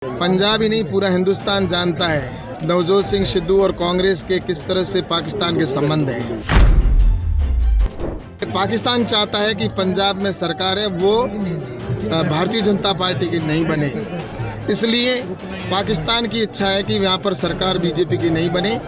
पंजाब ही नहीं पूरा हिंदुस्तान जानता है नवजोत सिंह सिद्धू और कांग्रेस के किस तरह से पाकिस्तान के संबंध हैं। पाकिस्तान चाहता है कि पंजाब में सरकार है वो भारतीय जनता पार्टी की नहीं बने, इसलिए पाकिस्तान की इच्छा है कि यहाँ पर सरकार बीजेपी की नहीं बने।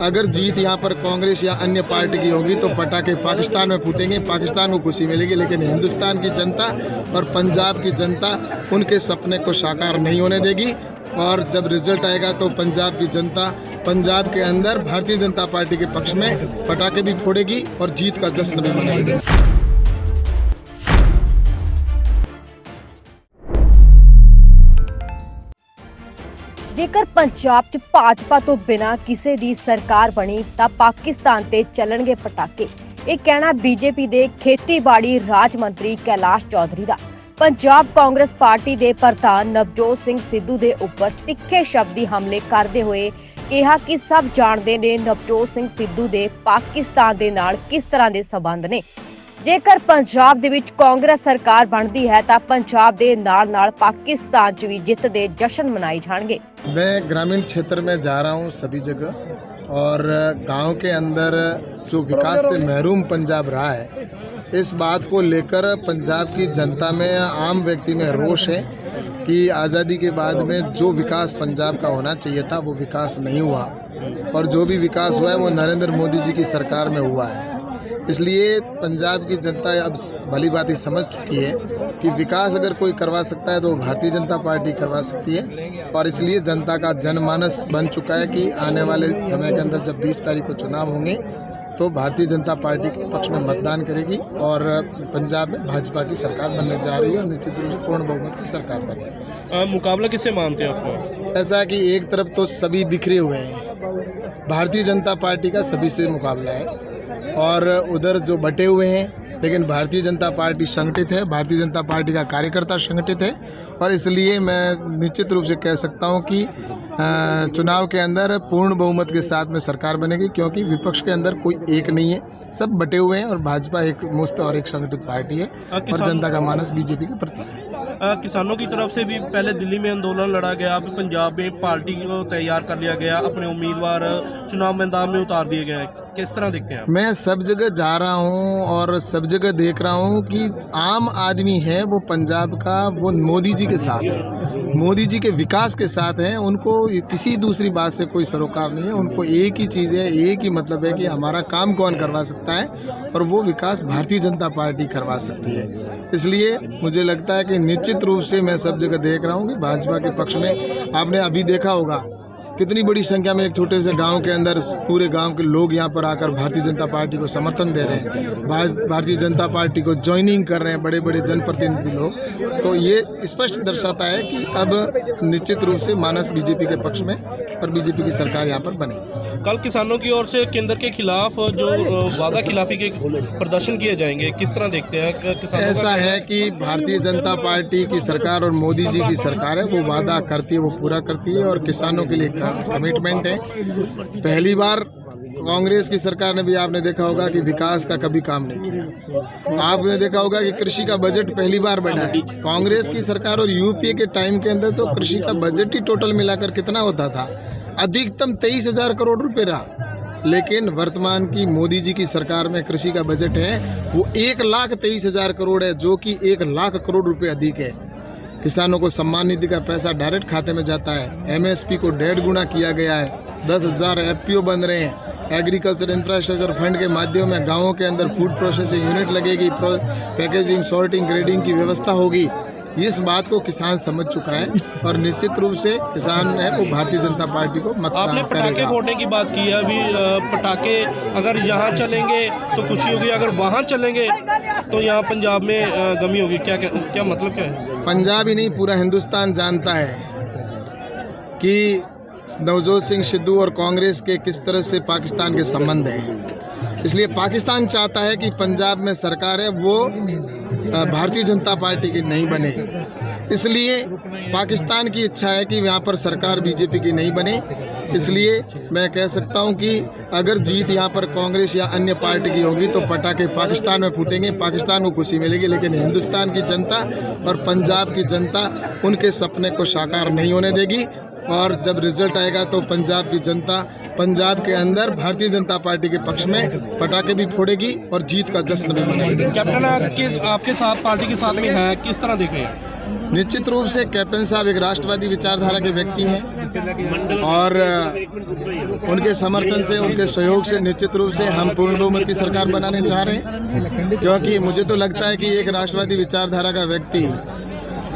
अगर जीत यहाँ पर कांग्रेस या अन्य पार्टी की होगी तो पटाखे पाकिस्तान में फूटेंगे, पाकिस्तान को खुशी मिलेगी, लेकिन हिंदुस्तान की जनता और पंजाब की जनता उनके सपने को साकार नहीं होने देगी। और जब रिजल्ट आएगा तो पंजाब की जनता पंजाब के अंदर भारतीय जनता पार्टी के पक्ष में पटाखे भी फोड़ेगी और जीत का जश्न भी मनाएगी। ਜੇਕਰ ਪੰਜਾਬ 'ਚ ਭਾਜਪਾ ਤੋਂ ਬਿਨਾਂ ਕਿਸੇ ਦੀ ਸਰਕਾਰ ਬਣੀ ਤਾਂ ਪਾਕਿਸਤਾਨ ਤੇ ਚੱਲਣਗੇ ਪਟਾਕੇ। ਇਹ ਕਹਿਣਾ ਬੀਜੇਪੀ ਦੇ ਖੇਤੀਬਾੜੀ ਰਾਜ ਮੰਤਰੀ ਕੈਲਾਸ਼ ਚੌਧਰੀ ਦਾ ਪੰਜਾਬ ਕਾਂਗਰਸ ਪਾਰਟੀ ਦੇ ਪ੍ਰਧਾਨ ਨਵਜੋਤ ਸਿੰਘ ਸਿੱਧੂ ਦੇ ਉੱਪਰ ਤਿੱਖੇ ਸ਼ਬਦੀ ਹਮਲੇ ਕਰਦੇ ਹੋਏ ਕਿਹਾ ਕਿ ਸਭ ਜਾਣਦੇ ਨੇ ਨਵਜੋਤ ਸਿੰਘ ਸਿੱਧੂ ਦੇ ਪਾਕਿਸਤਾਨ ਦੇ ਨਾਲ ਕਿਸ ਤਰ੍ਹਾਂ ਦੇ ਸਬੰਧ ਨੇ। ਜੇਕਰ ਪੰਜਾਬ ਦੇ ਵਿੱਚ ਕਾਂਗਰਸ ਸਰਕਾਰ ਬਣਦੀ ਹੈ ਤਾਂ ਪੰਜਾਬ ਦੇ ਨਾਲ-ਨਾਲ पाकिस्तान 'ਚ ਵੀ ਜਿੱਤ ਦੇ जश्न मनाए जाएंगे। मैं ग्रामीण क्षेत्र में जा रहा हूँ सभी जगह, और गांव के अंदर जो विकास से महरूम पंजाब रहा है, इस बात को लेकर पंजाब की जनता में, आम व्यक्ति में रोष है कि आज़ादी के बाद में जो विकास पंजाब का होना चाहिए था वो विकास नहीं हुआ, और जो भी विकास हुआ है वो नरेंद्र मोदी जी की सरकार में हुआ है। इसलिए पंजाब की जनता अब भली बात ही समझ चुकी है कि विकास अगर कोई करवा सकता है तो भारतीय जनता पार्टी करवा सकती है, और इसलिए जनता का जनमानस बन चुका है कि आने वाले समय के अंदर जब 20 तारीख को चुनाव होंगे तो भारतीय जनता पार्टी के पक्ष में मतदान करेगी और पंजाब में भाजपा की सरकार बनने जा रही है और निश्चित रूप से पूर्ण बहुमत की सरकार बनेगी। मुकाबला किससे मानते हैं आप? ऐसा है कि एक तरफ तो सभी बिखरे हुए हैं, भारतीय जनता पार्टी का सभी से मुकाबला है, और उधर जो बटे हुए हैं, लेकिन भारतीय जनता पार्टी संगठित है, भारतीय जनता पार्टी का कार्यकर्ता संगठित है, और इसलिए मैं निश्चित रूप से कह सकता हूं कि चुनाव के अंदर पूर्ण बहुमत के साथ में सरकार बनेगी, क्योंकि विपक्ष के अंदर कोई एक नहीं है, सब बटे हुए हैं, और भाजपा एक मुस्त और एक संगठित पार्टी है, और जनता का मानस बीजेपी के प्रति है। किसानों की तरफ से भी पहले दिल्ली में आंदोलन लड़ा गया, अब पंजाब में पार्टी को तैयार कर लिया गया, अपने उम्मीदवार चुनाव मैदान में उतार दिए गए, किस तरह देखते हैं आप? मैं सब जगह जा रहा हूँ और सब जगह देख रहा हूँ कि आम आदमी है वो पंजाब का, वो मोदी जी के साथ है, मोदी जी के विकास के साथ हैं। उनको किसी दूसरी बात से कोई सरोकार नहीं है, उनको एक ही चीज़ है, एक ही मतलब है कि हमारा काम कौन करवा सकता है, और वो विकास भारतीय जनता पार्टी करवा सकती है। इसलिए मुझे लगता है कि निश्चित रूप से मैं सब जगह देख रहा हूँ कि भाजपा के पक्ष में, आपने अभी देखा होगा कितनी बड़ी संख्या में एक छोटे से गांव के अंदर पूरे गांव के लोग यहाँ पर आकर भारतीय जनता पार्टी को समर्थन दे रहे हैं, भारतीय जनता पार्टी को ज्वाइनिंग कर रहे हैं बड़े बड़े जनप्रतिनिधि लोग। तो ये स्पष्ट दर्शाता है कि अब निश्चित रूप से मानस बीजेपी के पक्ष में और बीजेपी की सरकार यहाँ पर बनेगी। कल किसानों की ओर से केंद्र के खिलाफ जो वादा खिलाफी के प्रदर्शन किए जाएंगे, किस तरह देखते हैं? ऐसा है कि भारतीय जनता पार्टी की सरकार और मोदी जी की सरकार है, वो वादा करती है, वो पूरा करती है, और किसानों के लिए कमिटमेंट है। पहली बार कांग्रेस की सरकार ने भी, आपने देखा होगा कि विकास का कभी काम नहीं किया। आपने देखा होगा कि कृषि का बजट पहली बार बढ़ा है। कांग्रेस की सरकार और यूपीए के टाइम के अंदर तो कृषि का बजट ही टोटल मिलाकर कितना होता था? अधिकतम 23,000 करोड़ रुपए रहा, लेकिन वर्तमान की मोदी जी की सरकार में कृषि का बजट है वो 1,23,000 करोड़ है, जो कि 1,00,000 करोड़ रुपए अधिक है। किसानों को सम्मान निधि का पैसा डायरेक्ट खाते में जाता है, एमएसपी को 1.5 गुना किया गया है, 10,000 एफपीओ बन रहे हैं, एग्रीकल्चर इंफ्रास्ट्रक्चर फंड के माध्यम में गाँवों के अंदर फूड प्रोसेसिंग यूनिट लगेगी, पैकेजिंग, सॉर्टिंग, ग्रेडिंग की व्यवस्था होगी। इस बात को किसान समझ चुका है, और निश्चित रूप से किसान है वो भारतीय जनता पार्टी को मतदान आपने करेगा। पटाखे फोड़ने की बात की है, अभी पटाखे अगर यहाँ चलेंगे तो खुशी होगी, अगर वहाँ चलेंगे तो यहाँ पंजाब में गमी होगी, क्या मतलब क्या है? पंजाब ही नहीं पूरा हिंदुस्तान जानता है कि नवजोत सिंह सिद्धू और कांग्रेस के किस तरह से पाकिस्तान के संबंध हैं। इसलिए पाकिस्तान चाहता है कि पंजाब में सरकार है वो भारतीय जनता पार्टी की नहीं बने, इसलिए पाकिस्तान की इच्छा है कि यहाँ पर सरकार बीजेपी की नहीं बने। इसलिए मैं कह सकता हूँ कि अगर जीत यहाँ पर कांग्रेस या अन्य पार्टी की होगी तो पटाखे पाकिस्तान में फूटेंगे, पाकिस्तान को खुशी मिलेगी, लेकिन हिंदुस्तान की जनता और पंजाब की जनता उनके सपने को साकार नहीं होने देगी। और जब रिजल्ट आएगा तो पंजाब की जनता पंजाब के अंदर भारतीय जनता पार्टी के पक्ष में पटाखे भी फोड़ेगी और जीत का जश्न भी मनाएगी। कैप्टन आपके साथ पार्टी के साथ में है, किस तरह देख रहे हैं? निश्चित रूप से कैप्टन साहब एक राष्ट्रवादी विचारधारा के व्यक्ति हैं और उनके समर्थन से, उनके सहयोग से निश्चित रूप से हम पूर्ण बहुमत की सरकार बनाने चाह रहे हैं, क्योंकि मुझे तो लगता है कि एक राष्ट्रवादी विचारधारा का व्यक्ति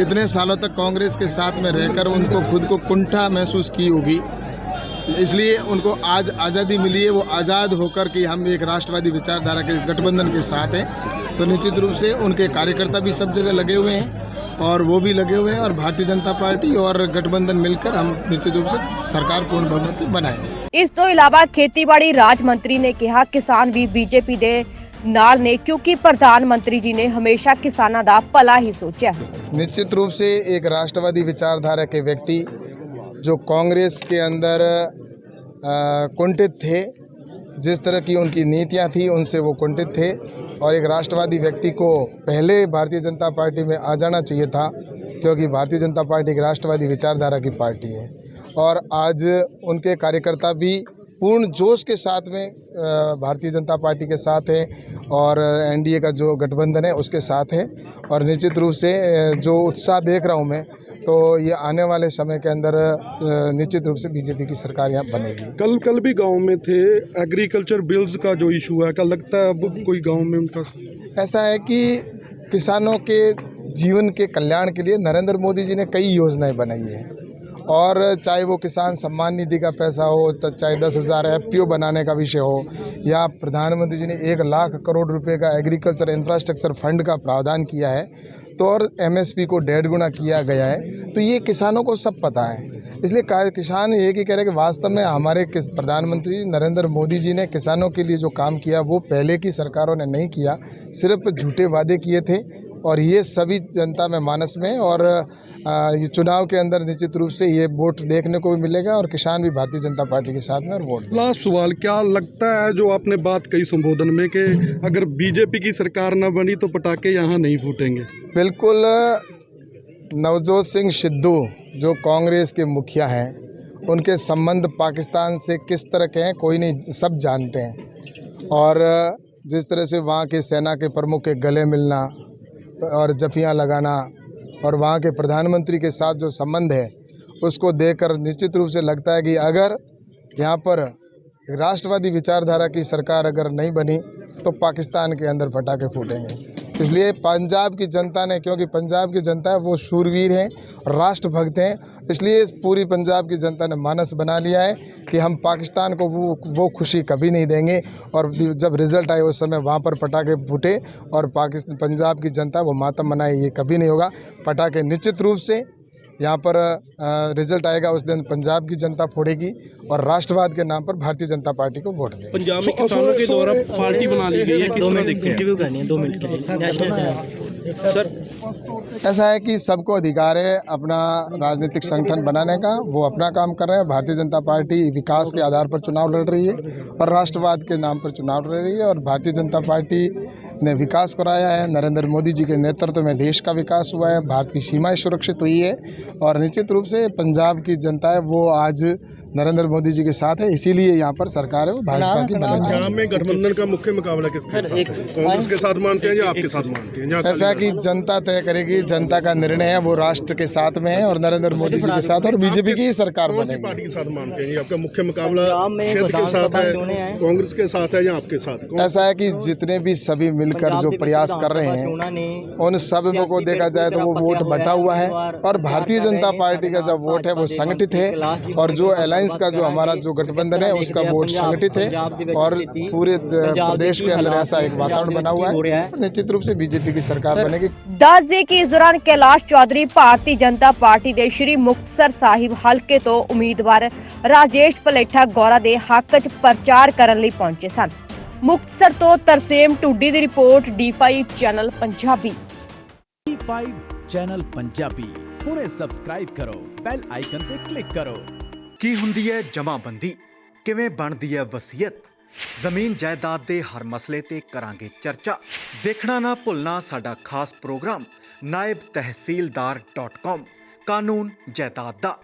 इतने सालों तक कांग्रेस के साथ में रहकर उनको खुद को कुंठा महसूस की होगी, इसलिए उनको आज आज़ादी मिली है, वो आज़ाद होकर कि हम एक राष्ट्रवादी विचारधारा के गठबंधन के साथ हैं। तो निश्चित रूप से उनके कार्यकर्ता भी सब जगह लगे हुए हैं और वो भी लगे हुए हैं और भारतीय जनता पार्टी और गठबंधन मिलकर हम निश्चित रूप से सरकार पूर्ण बहुमत की बनाएंगे। ਇਸ ਤੋਂ ਇਲਾਵਾ ਖੇਤੀਬਾੜੀ ਰਾਜ ਮੰਤਰੀ ਨੇ ਕਿਹਾ ਕਿਸਾਨ ਵੀ ਬੀਜੇਪੀ ਦੇ ਨਾਲ ਨੇ ਕਿਉਂਕਿ ਪ੍ਰਧਾਨ ਮੰਤਰੀ ਜੀ ਨੇ ਹਮੇਸ਼ਾ ਕਿਸਾਨਾਂ ਦਾ ਭਲਾ ਹੀ ਸੋਚਿਆ। निश्चित रूप से एक राष्ट्रवादी विचारधारा के व्यक्ति जो कांग्रेस के अंदर कुंठित थे, जिस तरह की उनकी नीतियां थी उनसे वो कुंठित थे और एक राष्ट्रवादी व्यक्ति को पहले भारतीय जनता पार्टी में आ जाना चाहिए था, क्योंकि भारतीय जनता पार्टी एक राष्ट्रवादी विचारधारा की पार्टी है और आज उनके कार्यकर्ता भी पूर्ण जोश के साथ में भारतीय जनता पार्टी के साथ है और एनडीए का जो गठबंधन है उसके साथ है और निश्चित रूप से जो उत्साह देख रहा हूँ मैं, तो ये आने वाले समय के अंदर निश्चित रूप से बीजेपी की सरकार यहाँ बनेगी। कल भी गांव में थे, एग्रीकल्चर बिल्स का जो इशू है, क्या लगता है अब कोई गांव में उनका? ऐसा है कि किसानों के जीवन के कल्याण के लिए नरेंद्र मोदी जी ने कई योजनाएं बनाई है और चाहे वो किसान सम्मान निधि का पैसा हो, तो चाहे 10,000 FPO बनाने का विषय हो, या प्रधानमंत्री जी ने 1 लाख करोड़ रुपए का एग्रीकल्चर इंफ्रास्ट्रक्चर फंड का प्रावधान किया है, तो और MSP को 1.5 गुना किया गया है। तो ये किसानों को सब पता है, इसलिए किसान ये कि कह रहे हैं कि वास्तव में हमारे प्रधानमंत्री नरेंद्र मोदी जी ने किसानों के लिए जो काम किया वो पहले की सरकारों ने नहीं किया, सिर्फ झूठे वादे किए थे और ये सभी जनता में मानस में और ये चुनाव के अंदर निश्चित रूप से ये वोट देखने को भी मिलेगा और किसान भी भारतीय जनता पार्टी के साथ में और वोट। लास्ट सवाल, क्या लगता है जो आपने बात कही संबोधन में कि अगर बीजेपी की सरकार न बनी तो पटाखे यहाँ नहीं फूटेंगे? बिल्कुल, नवजोत सिंह सिद्धू जो कांग्रेस के मुखिया हैं, उनके संबंध पाकिस्तान से किस तरह के हैं कोई नहीं, सब जानते हैं और जिस तरह से वहाँ के सेना के प्रमुख के गले मिलना और जफियाँ लगाना और वहाँ के प्रधानमंत्री के साथ जो संबंध है उसको देखकर निश्चित रूप से लगता है कि अगर यहाँ पर राष्ट्रवादी विचारधारा की सरकार अगर नहीं बनी तो पाकिस्तान के अंदर पटाखे फूटेंगे। इसलिए पंजाब की जनता ने, क्योंकि पंजाब की जनता है वो शूरवीर हैं, राष्ट्रभक्त हैं, इसलिए पूरी पंजाब की जनता ने मानस बना लिया है कि हम पाकिस्तान को वो खुशी कभी नहीं देंगे और जब रिज़ल्ट आए उस समय वहाँ पर पटाखे फूटे और पंजाब की जनता वो मातम मनाए, ये कभी नहीं होगा। पटाखे निश्चित रूप से यहाँ पर रिजल्ट आएगा उस दिन पंजाब की जनता फोड़ेगी और राष्ट्रवाद के नाम पर भारतीय जनता पार्टी को वोट देगी। पंजाब में किसानों के द्वारा पार्टी बना ली गई है, किस तरह देखते हैं? इंटरव्यू करनी है 2 मिनट के लिए सर। ऐसा है कि सबको अधिकार है अपना राजनीतिक संगठन बनाने का, वो अपना काम कर रहे हैं। भारतीय जनता पार्टी विकास के आधार पर चुनाव लड़ रही है और राष्ट्रवाद के नाम पर चुनाव लड़ रही है और भारतीय जनता पार्टी ने विकास कराया है। नरेंद्र मोदी जी के नेतृत्व में देश का विकास हुआ है, भारत की सीमाएं सुरक्षित हुई है और निश्चित रूप से पंजाब की जनता है वो आज नरेंद्र मोदी जी के साथ है, इसीलिए यहाँ पर सरकार है वो भाजपा की बनना चाहिए। पंजाब में गठबंधन का मुख्य मुकाबला किसके साथ है? कांग्रेस के साथ मानते हैं या आपके साथ मानते हैं? ऐसा कि जनता तय करेगी, जनता का निर्णय है, वो राष्ट्र के साथ में है और नरेंद्र मोदी जी के साथ और बीजेपी की सरकार बनेगी। पार्टी के साथ मानते हैं? आपका मुख्य मुकाबला क्षेत्र के साथ है, कांग्रेस के साथ है या आपके साथ? ऐसा है कि जितने भी सभी मिलकर जो प्रयास कर रहे हैं उन सब को देखा जाए तो वो वोट बटा हुआ है और भारतीय जनता पार्टी का जो वोट है वो संगठित है और जो अलायंस का जो हमारा जो गठबंधन है उसका वोट संगठित है और पूरे प्रदेश के अंदर ऐसा एक वातावरण बना हुआ है, निश्चित रूप से बीजेपी की सरकार बनेगी। दस दे कि इस दौरान कैलाश चौधरी भारतीय जनता पार्टी ਦੇ श्री मुक्तसर साहिब हलके ਤੋਂ ਉਮੀਦਵਾਰ ਰਾਜੇਸ਼ ਪਲੇਠਾ ਗੌਰਾ ਦੇ ਹੱਕ 'ਚ ਪ੍ਰਚਾਰ ਕਰਨ ਲਈ ਪਹੁੰਚੇ ਸਨ। ਮੁਕਤਸਰ ਤੋਂ ਤਰਸੇਮ ਟੁੱਡੀ ਦੀ report D5 channel Punjabi. Channel Punjabi ਹੁਣੇ ਸਬਸਕ੍ਰਾਈਬ ਕਰੋ, ਬੈਲ ਆਈਕਨ ਤੇ ਕਲਿੱਕ ਕਰੋ। ਕੀ ਹੁੰਦੀ ਹੈ ਜਮਾਬੰਦੀ, ਕਿਵੇਂ ਬਣਦੀ ਹੈ ਵਸੀਅਤ, ਜ਼ਮੀਨ ਜਾਇਦਾਦ ਦੇ ਹਰ ਮਸਲੇ ਤੇ ਕਰਾਂਗੇ ਚਰਚਾ। ਦੇਖਣਾ ਨਾ ਭੁੱਲਣਾ ਸਾਡਾ ਖਾਸ ਪ੍ਰੋਗਰਾਮ naibtehsildar.com ਕਾਨੂੰਨ ਜਾਇਦਾਦ ਦਾ।